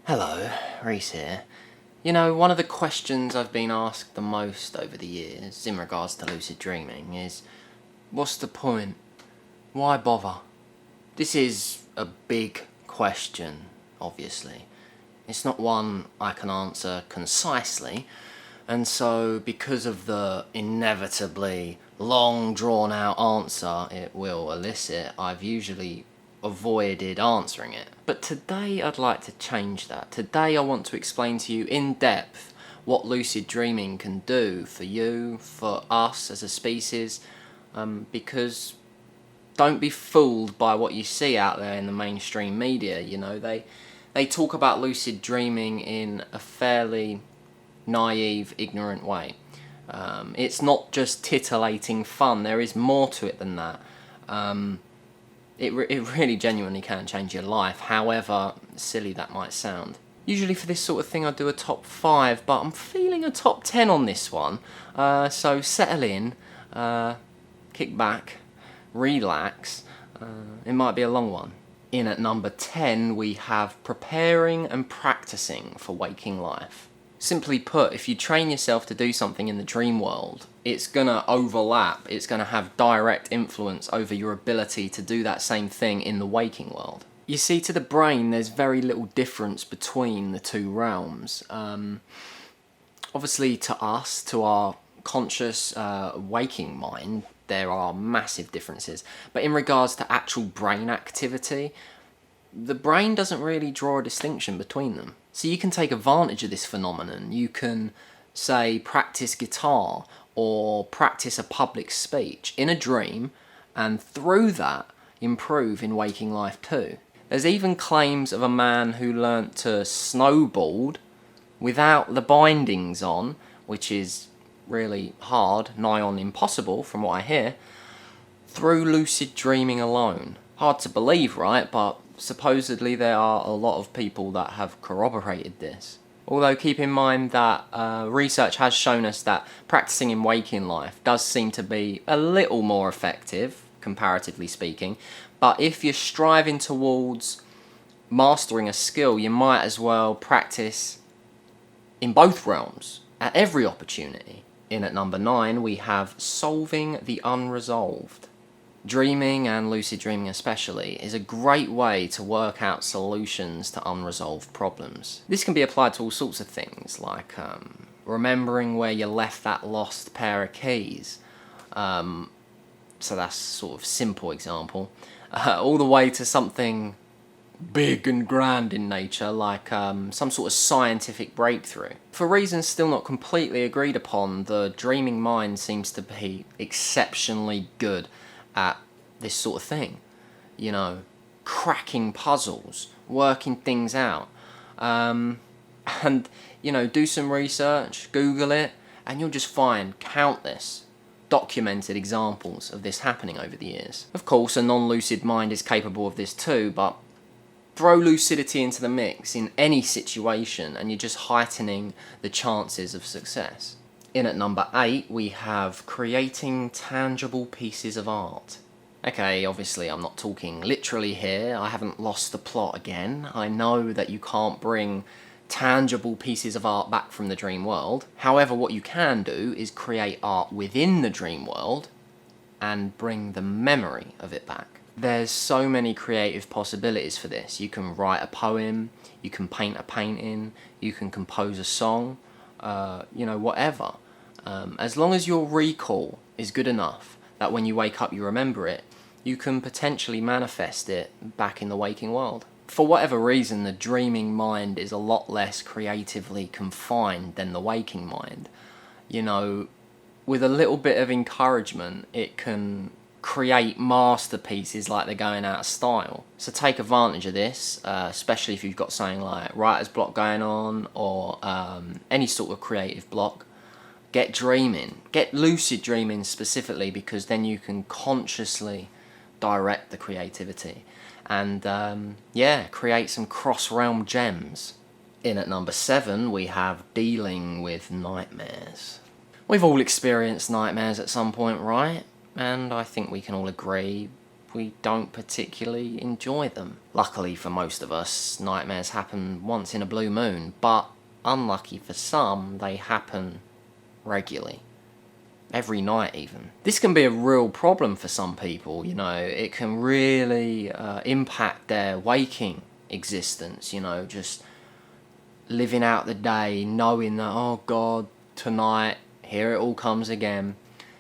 Hello, Reese here. You know, one of the questions I've been asked the most over the years in regards to lucid dreaming is, what's the point? Why bother? This is a big question, obviously. It's not one I can answer concisely, and so because of the inevitably long drawn out answer it will elicit, I've usually avoided answering it. But today I'd like to change that. Today I want to explain to you in depth what lucid dreaming can do for you, for us as a species, because don't be fooled by what you see out there in the mainstream media. You know, they talk about lucid dreaming in a fairly naive, ignorant way. It's not just titillating fun. There is more to it than that. It really genuinely can change your life, however silly that might sound. Usually for this sort of thing I do a top 5, but I'm feeling a top 10 on this one. So settle in, kick back, relax. It might be a long one. In at number 10 we have preparing and practicing for waking life. Simply put, if you train yourself to do something in the dream world, it's going to overlap, it's going to have direct influence over your ability to do that same thing in the waking world. You see, to the brain, there's very little difference between the two realms. Obviously, to us, to our conscious waking mind, there are massive differences. But in regards to actual brain activity, the brain doesn't really draw a distinction between them. So you can take advantage of this phenomenon. You can, say, practice guitar or practice a public speech in a dream, and through that improve in waking life too. There's even claims of a man who learnt to snowboard without the bindings on, which is really hard, nigh on impossible from what I hear, through lucid dreaming alone. Hard to believe, right? But supposedly there are a lot of people that have corroborated this. Although keep in mind that research has shown us that practicing in waking life does seem to be a little more effective, comparatively speaking. But if you're striving towards mastering a skill, you might as well practice in both realms at every opportunity. In at number 9 we have solving the unresolved. Dreaming, and lucid dreaming especially, is a great way to work out solutions to unresolved problems. This can be applied to all sorts of things, like remembering where you left that lost pair of keys. So that's sort of simple example. All the way to something big and grand in nature, like some sort of scientific breakthrough. For reasons still not completely agreed upon, the dreaming mind seems to be exceptionally good at this sort of thing. You know, cracking puzzles, working things out. And, you know, do some research, Google it, and you'll just find countless documented examples of this happening over the years. Of course, a non-lucid mind is capable of this too, but throw lucidity into the mix in any situation and you're just heightening the chances of success. In at number 8 we have creating tangible pieces of art. Okay, obviously I'm not talking literally here, I haven't lost the plot again. I know that you can't bring tangible pieces of art back from the dream world. However, what you can do is create art within the dream world and bring the memory of it back. There's so many creative possibilities for this. You can write a poem, you can paint a painting, you can compose a song, whatever. As long as your recall is good enough that when you wake up you remember it, you can potentially manifest it back in the waking world. For whatever reason, the dreaming mind is a lot less creatively confined than the waking mind. You know, with a little bit of encouragement, it can create masterpieces like they're going out of style. So take advantage of this, especially if you've got something like writer's block going on or any sort of creative block. Get dreaming. Get lucid dreaming specifically, because then you can consciously direct the creativity and create some cross-realm gems. In at number 7 we have dealing with nightmares. We've all experienced nightmares at some point, right? And I think we can all agree we don't particularly enjoy them. Luckily for most of us, nightmares happen once in a blue moon, but unlucky for some, they happen regularly. Every night even. This can be a real problem for some people, you know. It can really impact their waking existence, you know, just living out the day, knowing that, oh God, tonight, here it all comes again,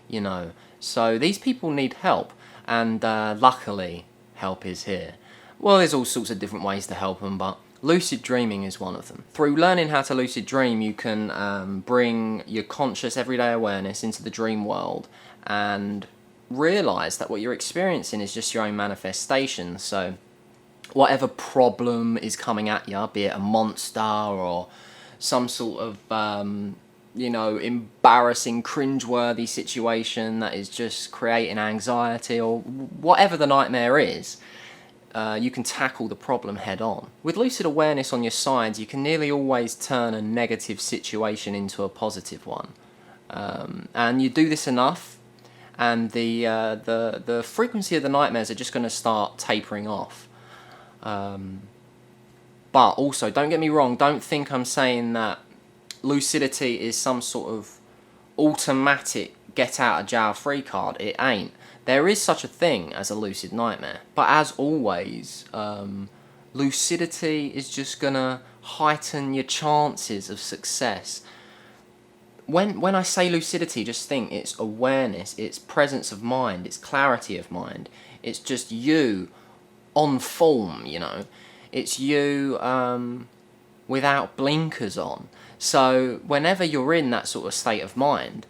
you know. So these people need help, and luckily, help is here. Well, there's all sorts of different ways to help them, but lucid dreaming is one of them. Through learning how to lucid dream, you can bring your conscious everyday awareness into the dream world and realise that what you're experiencing is just your own manifestation. So whatever problem is coming at you, be it a monster or some sort of you know, embarrassing, cringeworthy situation that is just creating anxiety, or whatever the nightmare is, you can tackle the problem head on. With lucid awareness on your side, you can nearly always turn a negative situation into a positive one. And you do this enough, and the frequency of the nightmares are just going to start tapering off. But also, don't get me wrong, don't think I'm saying that lucidity is some sort of automatic get out of jail free card. It ain't. There is such a thing as a lucid nightmare. But as always, lucidity is just gonna heighten your chances of success. When I say lucidity, just think it's awareness, it's presence of mind, it's clarity of mind. It's just you on form, you know. It's you without blinkers on. So whenever you're in that sort of state of mind,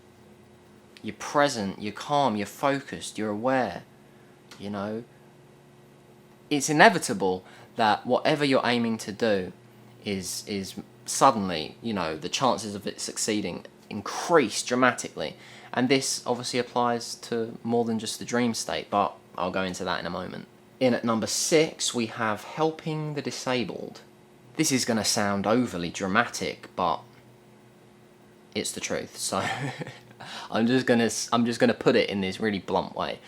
you're present, you're calm, you're focused, you're aware, you know. It's inevitable that whatever you're aiming to do is suddenly, you know, the chances of it succeeding increase dramatically. And this obviously applies to more than just the dream state, but I'll go into that in a moment. In at number 6, we have helping the disabled. This is going to sound overly dramatic, but it's the truth. So I'm just gonna put it in this really blunt way.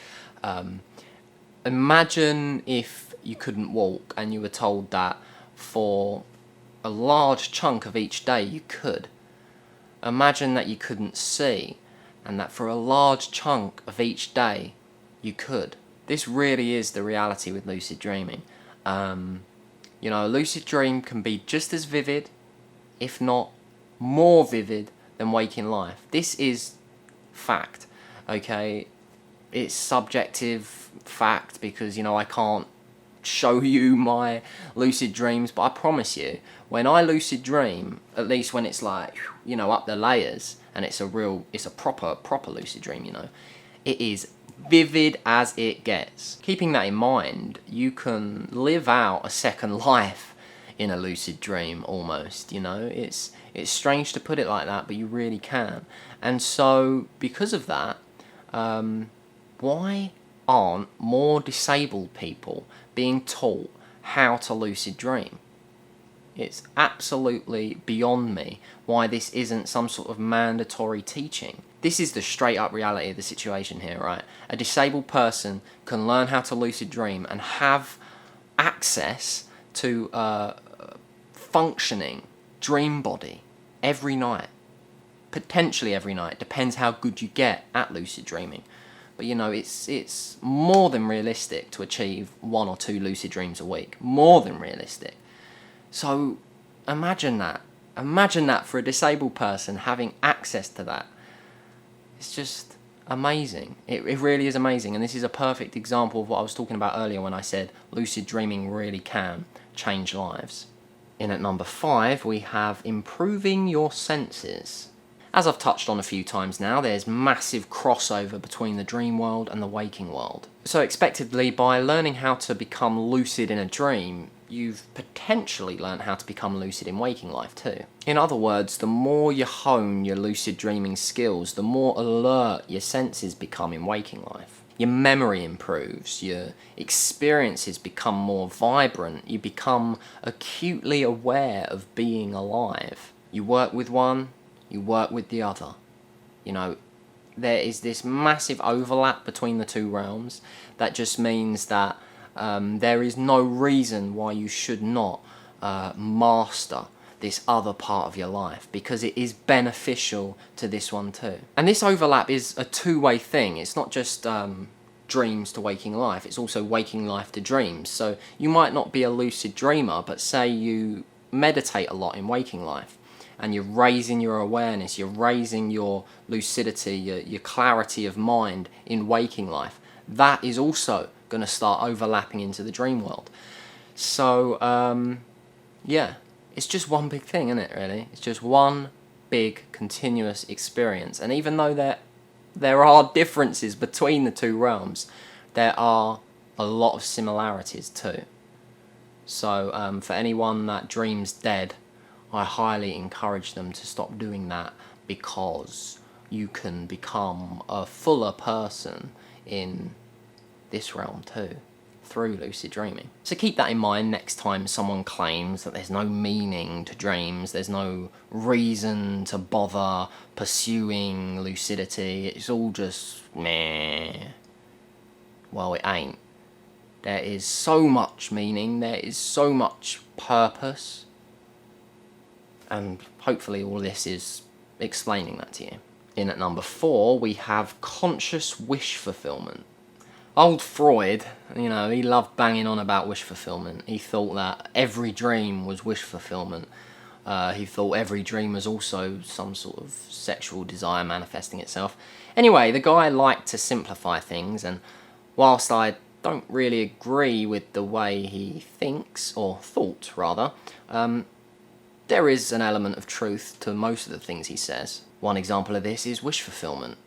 Imagine if you couldn't walk and you were told that for a large chunk of each day you could. Imagine that you couldn't see, and that for a large chunk of each day you could. This really is the reality with lucid dreaming. You know, a lucid dream can be just as vivid, if not more vivid, than waking life. This is fact, okay? It's subjective fact because, you know, I can't show you my lucid dreams, but I promise you, when I lucid dream, at least when it's like, you know, up the layers, and it's a proper lucid dream, you know, it is vivid as it gets. Keeping that in mind, you can live out a second life in a lucid dream almost, you know. It's strange to put it like that, but you really can. And so because of that, why aren't more disabled people being taught how to lucid dream? It's absolutely beyond me why this isn't some sort of mandatory teaching. This is the straight up reality of the situation here, right? A disabled person can learn how to lucid dream and have access to functioning dream body every night. Potentially every night. Depends how good you get at lucid dreaming. But you know, it's more than realistic to achieve 1 or 2 lucid dreams a week. More than realistic. So imagine that. Imagine that for a disabled person having access to that. It's just amazing. It really is amazing. And this is a perfect example of what I was talking about earlier when I said lucid dreaming really can change lives. In at number 5, we have improving your senses. As I've touched on a few times now, there's massive crossover between the dream world and the waking world. So expectedly, by learning how to become lucid in a dream, you've potentially learned how to become lucid in waking life too. In other words, the more you hone your lucid dreaming skills, the more alert your senses become in waking life. Your memory improves, your experiences become more vibrant, you become acutely aware of being alive. You work with one, you work with the other. You know, there is this massive overlap between the two realms that just means that there is no reason why you should not master this other part of your life, because it is beneficial to this one too. And this overlap is a two-way thing. It's not just dreams to waking life, it's also waking life to dreams. So you might not be a lucid dreamer, but say you meditate a lot in waking life and you're raising your awareness, you're raising your lucidity, your clarity of mind in waking life, that is also going to start overlapping into the dream world. So yeah, it's just one big thing, isn't it, really? It's just one big continuous experience. And even though there are differences between the two realms, there are a lot of similarities too. So for anyone that dreams dead, I highly encourage them to stop doing that, because you can become a fuller person in this realm too, through lucid dreaming. So keep that in mind next time someone claims that there's no meaning to dreams, there's no reason to bother pursuing lucidity, it's all just meh. Well, it ain't. There is so much meaning, there is so much purpose, and hopefully all this is explaining that to you. In at number 4, we have conscious wish fulfillment. Old Freud, he loved banging on about wish fulfillment. He thought that every dream was wish fulfillment. He thought every dream was also some sort of sexual desire manifesting itself. Anyway, the guy liked to simplify things, and whilst I don't really agree with the way he thinks, or thought rather, there is an element of truth to most of the things he says. One example of this is wish fulfillment.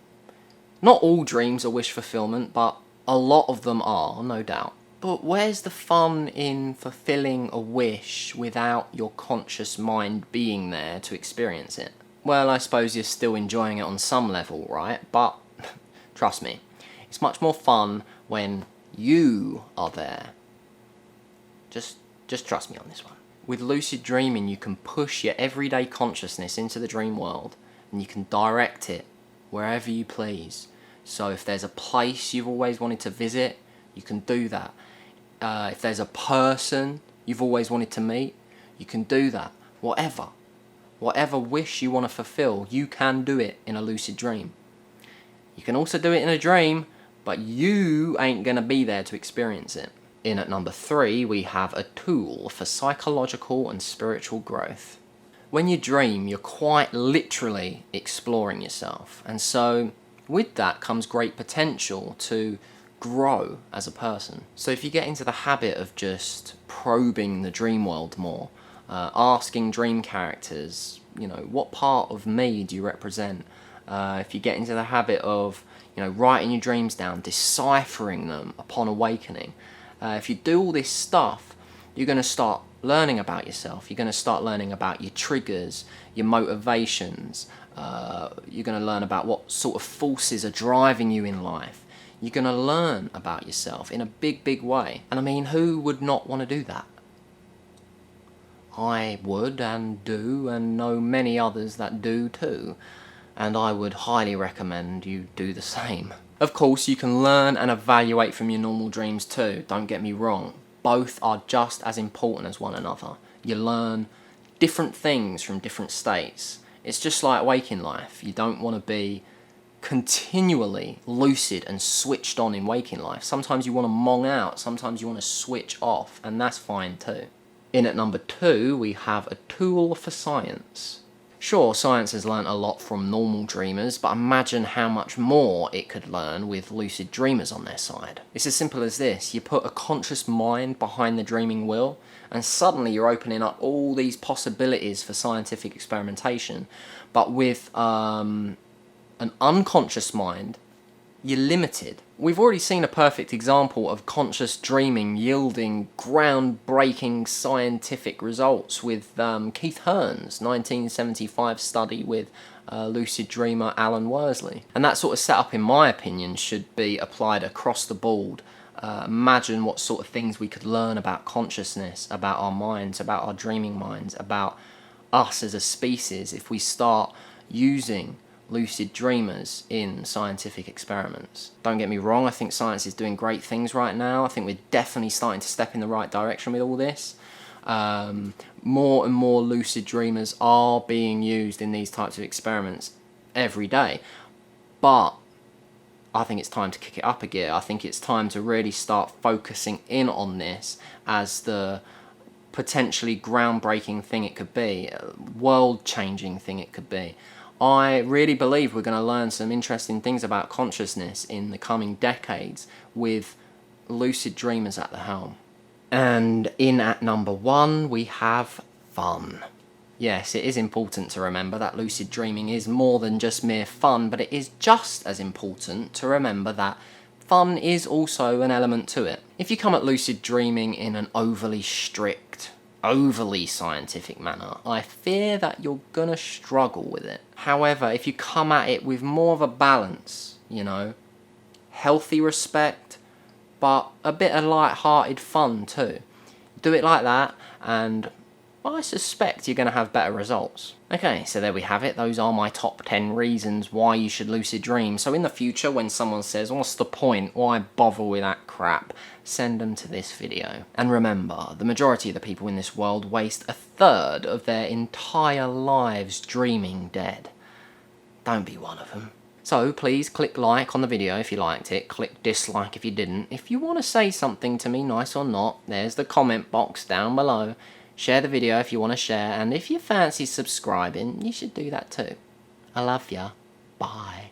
Not all dreams are wish fulfillment, but a lot of them are, no doubt. But where's the fun in fulfilling a wish without your conscious mind being there to experience it? Well, I suppose you're still enjoying it on some level, right? But trust me, it's much more fun when you are there. Just trust me on this one. With lucid dreaming, you can push your everyday consciousness into the dream world, and you can direct it wherever you please. So if there's a place you've always wanted to visit, you can do that. If there's a person you've always wanted to meet, you can do that. Whatever wish you want to fulfill, you can do it in a lucid dream. You can also do it in a dream, but you ain't going to be there to experience it. In at number 3, we have a tool for psychological and spiritual growth. When you dream, you're quite literally exploring yourself. And so with that comes great potential to grow as a person. So if you get into the habit of just probing the dream world more, asking dream characters, what part of me do you represent? If you get into the habit of, writing your dreams down, deciphering them upon awakening, if you do all this stuff, you're going to start learning about yourself. You're going to start learning about your triggers, your motivations. You're going to learn about what sort of forces are driving you in life. You're going to learn about yourself in a big, big way. And I mean, who would not want to do that? I would and do, and know many others that do too. And I would highly recommend you do the same. Of course, you can learn and evaluate from your normal dreams too, don't get me wrong. Both are just as important as one another. You learn different things from different states. It's just like waking life. You don't want to be continually lucid and switched on in waking life. Sometimes you want to mong out, sometimes you want to switch off, and that's fine too. In at number 2, we have a tool for science. Sure, science has learnt a lot from normal dreamers, but imagine how much more it could learn with lucid dreamers on their side. It's as simple as this. You put a conscious mind behind the dreaming will, and suddenly you're opening up all these possibilities for scientific experimentation. But with an unconscious mind, you're limited. We've already seen a perfect example of conscious dreaming yielding groundbreaking scientific results with Keith Hearn's 1975 study with lucid dreamer Alan Worsley. And that sort of setup, in my opinion, should be applied across the board. Imagine what sort of things we could learn about consciousness, about our minds, about our dreaming minds, about us as a species if we start using lucid dreamers in scientific experiments. Don't get me wrong, I think science is doing great things right now. I think we're definitely starting to step in the right direction with all this. More and more lucid dreamers are being used in these types of experiments every day. But I think it's time to kick it up a gear. I think it's time to really start focusing in on this as the potentially groundbreaking thing it could be, world-changing thing it could be. I really believe we're going to learn some interesting things about consciousness in the coming decades with lucid dreamers at the helm. And in at number 1, we have fun. Yes, it is important to remember that lucid dreaming is more than just mere fun, but it is just as important to remember that fun is also an element to it. If you come at lucid dreaming in an overly strict, overly scientific manner, I fear that you're gonna struggle with it. However, if you come at it with more of a balance, healthy respect, but a bit of light-hearted fun too. Do it like that, and I suspect you're going to have better results. Okay, so there we have it. Those are my top 10 reasons why you should lucid dream. So in the future, when someone says, what's the point? Why bother with that crap? Send them to this video. And remember, the majority of the people in this world waste a third of their entire lives dreaming dead. Don't be one of them. So please click like on the video if you liked it, click dislike if you didn't. If you want to say something to me, nice or not, there's the comment box down below. Share the video if you want to share, and if you fancy subscribing, you should do that too. I love ya. Bye.